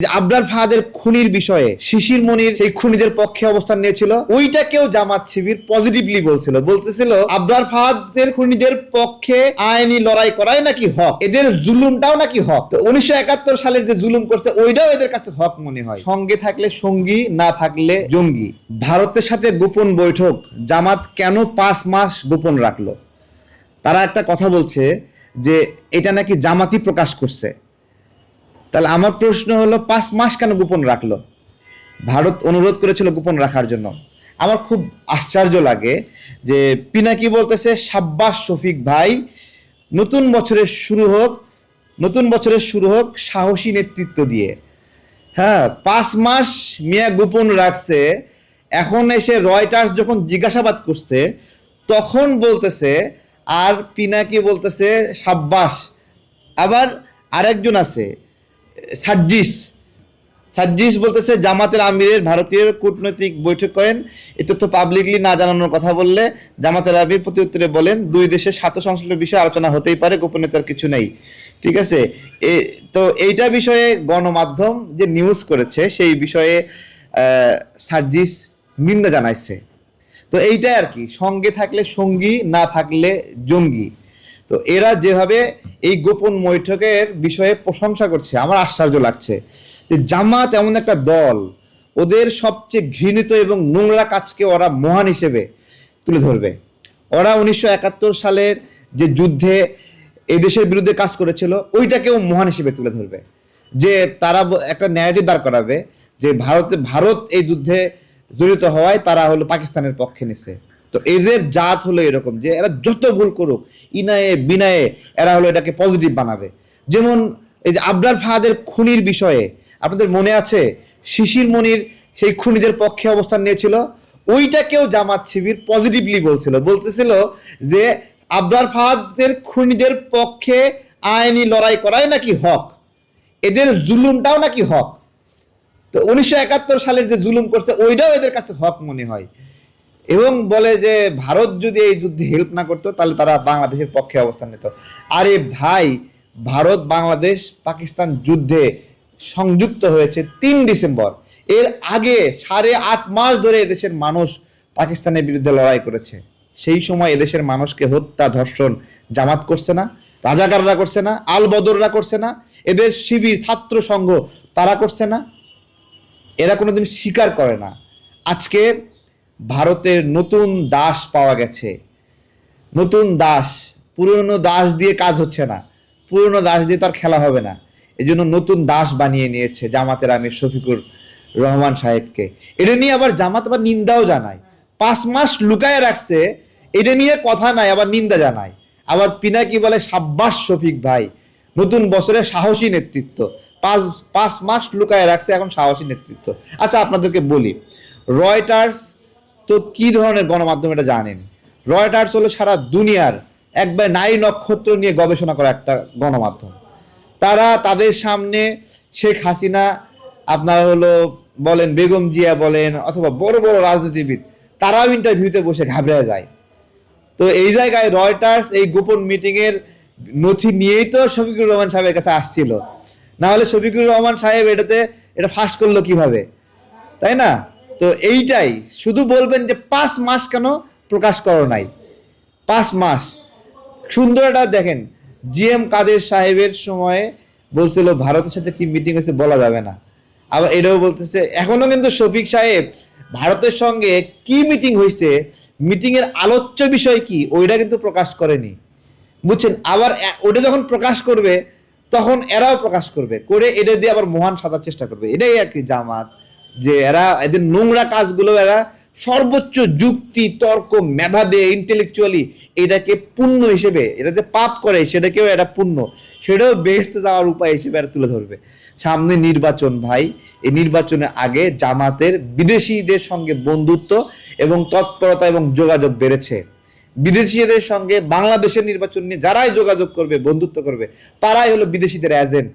আবরার ফাহাদের খুনির বিষয়ে শিশির মনির সেই খুনিদের পক্ষে অবস্থান নিয়েছিল, ওইটাকেও জামাত শিবির পজিটিভলি বলতেছিল আবরার ফাহাদের খুনিদের পক্ষে আইনি লড়াই করাই নাকি হক, এদের জুলুমটাও নাকি হক। তো 1971 সালের যে জুলুম করছে ওইটাও এদের কাছে হক মনে হয়। সঙ্গে থাকলে সঙ্গী, না থাকলে জঙ্গি। ভারতের সাথে গোপন বৈঠক জামাত কেন 5 মাস গোপন রাখলো? তারা একটা কথা বলছে যে এটা নাকি জামাতই প্রকাশ করছে। তাহলে আমার প্রশ্ন হলো 5 মাস কেন গোপন রাখলো? ভারত অনুরোধ করেছিল গোপন রাখার জন্য। আমার খুব আশ্চর্য লাগে যে পিনাকি বলতেছে সাব্বাস শফিক ভাই, নতুন বছরের শুরু হোক সাহসী নেতৃত্ব দিয়ে। হ্যাঁ, 5 মাস মিয়া গোপন রাখছে। এখন এসে রয়টার্স যখন জিজ্ঞাসাবাদ করছে তখন বলতেছে, আর পিনাকি বলতেছে সাব্বাস। আবার আরেকজন আছে সাজ্জিস বলতেছে জামাতের আমিরের ভারতীয় কূটনৈতিক বৈঠক করেন, এই তথ্য পাবলিকলি না জানানোর কথা বললে জামাতের আমির প্রতি উত্তরে বলেন, দুই দেশের স্বার্থ সংশ্লিষ্ট বিষয়ে আলোচনা হতেই পারে, গোপনীয়তার কিছু নেই। ঠিক আছে, তো এইটা বিষয়ে গণমাধ্যম যে নিউজ করেছে সেই বিষয়ে সাজ্জিস নিন্দা জানাইছে। তো এইটাই আর কি, সঙ্গে থাকলে সঙ্গী, না থাকলে জঙ্গি। তো এরা যেভাবে এই গোপন বৈঠকের বিষয়ে প্রশংসা করছে, আমার আশ্চর্য লাগছে যে জামাত এমন একটা দল, ওদের সবচেয়ে ঘৃণিত এবং নোংরা কাজকে ওরা মহান হিসেবে তুলে ধরবে। ওরা 1971 সালের যে যুদ্ধে এদেশের বিরুদ্ধে কাজ করেছিল ওইটাকেও মহান হিসেবে তুলে ধরবে। যে তারা একটা ন্যারেটিভ দাঁড় করাবে যে ভারত এই যুদ্ধে জড়িত হওয়ায় তারা হলো পাকিস্তানের পক্ষে নিছে। তো এদের জাত হলো এরকম যে এরা যত ভুল করুক ইনায়ে বিনায়ে এরা হলো এটাকে পজিটিভ বানাবে। যেমন এই যে আবরার ফাহাদের খুনির বিষয়ে আপনাদের মনে আছে, শিশির মনির সেই খুনিদের পক্ষে অবস্থান নিয়েছিল, ওইটাকেও জামাত শিবির পজিটিভলি বলতেছিল যে আবরার ফাহাদের খুনিদের পক্ষে আইনি লড়াই করাই নাকি হক, এদের জুলুমটাও নাকি হক। তো 1971 সালের যে জুলুম করছে ওইটাও এদের কাছে হক মনে হয়, এবং বলে যে ভারত যদি এই যুদ্ধে হেল্প না করতো তাহলে তারা বাংলাদেশের পক্ষে অবস্থান নিত। আরে ভাই, ভারত বাংলাদেশ পাকিস্তান যুদ্ধে সংযুক্ত হয়েছে 3 ডিসেম্বর। এর আগে 8.5 মাস ধরে এদেশের মানুষ পাকিস্তানের বিরুদ্ধে লড়াই করেছে। সেই সময় এদেশের মানুষকে হত্যা ধর্ষণ জামাত করছে না, রাজাকাররা করছে না, আল বদররা করছে না, এদের শিবির ছাত্র সংঘ তারা করছে না? এরা কোনোদিন স্বীকার করে না। আজকে ভারতের নতুন দাস পাওয়া গেছে, নতুন দাস। পুরনো দাস দিয়ে কাজ হচ্ছে না, পুরনো দাস দিয়ে তো আর খেলা হবে না। এই জন্য নতুন দাস বানিয়ে নিয়েছে জামাতের আমির শফিকুর রহমান সাহেবকে। এটা নিয়ে আবার জামাত আবার নিন্দাও জানায়। 5 মাস লুকায় রাখছে, এটা নিয়ে কথা নাই, আবার নিন্দা জানায়। আবার পিনাকি বলে সাব্বাস শফিক ভাই, নতুন বছরে সাহসী নেতৃত্ব। 5 মাস লুকায় রাখছে, এখন সাহসী নেতৃত্ব। আচ্ছা, আপনাদেরকে বলি, রয়টার্স তো কি ধরনের গণমাধ্যম এটা জানেন? রয়টার্স হলো সারা দুনিয়ার একবার নারী নক্ষত্র নিয়ে গবেষণা করা একটা গণমাধ্যম। তারা তাদের সামনে শেখ হাসিনা, আপনার হলো বলেন বেগম জিয়া বলেন, অথবা বড় বড় রাজনীতিবিদ, তারাও ইন্টারভিউতে বসে ঘাবড়ে যায়। তো এই জায়গায় রয়টার্স এই গোপন মিটিং এর নথি নিয়েই তো শফিকুর রহমান সাহেবের কাছে আসছিল, না হলে শফিকুর রহমান সাহেব এটা ফাঁস করলো কিভাবে, তাই না? তো এইটাই শুধু বলবেন যে 5 মাস কেন প্রকাশ করো নাই। 5 মাস সুন্দর এটা দেখেন, জিএম কাদের সাহেবের সময়ে বলছিল ভারতের সাথে কি মিটিং হয়েছে বলা যাবে না। আবার এটাও বলতেছে এখনো কিন্তু শফিক সাহেব ভারতের সঙ্গে কি মিটিং হয়েছে, মিটিং এর আলোচ্য বিষয় কি, ওইটা কিন্তু প্রকাশ করেনি, বুঝছেন? আবার ওটা যখন প্রকাশ করবে তখন এরাও প্রকাশ করবে, করে এটা দিয়ে আবার মহান সাজার চেষ্টা করবে। এটাই আর কি জামাত, যে এরা এদের নোংরা কাজগুলো এরা সর্বোচ্চ যুক্তি তর্ক মেধা দিয়ে ইন্টেলেকচুয়ালি এটাকে পুণ্য হিসেবে, এটা যে পাপ করে সেটাকেও এটা পুণ্য, সেটাও বেহেশতে যাওয়ার উপায় হিসেবে এরা তুলে ধরবে। সামনে নির্বাচন ভাই, এই নির্বাচনের আগে জামাতের বিদেশিদের সঙ্গে বন্ধুত্ব এবং তৎপরতা এবং যোগাযোগ বেড়েছে। বিদেশিদের সঙ্গে বাংলাদেশের নির্বাচন নিয়ে যারাই যোগাযোগ করবে, বন্ধুত্ব করবে, তারাই হলো বিদেশিদের এজেন্ট।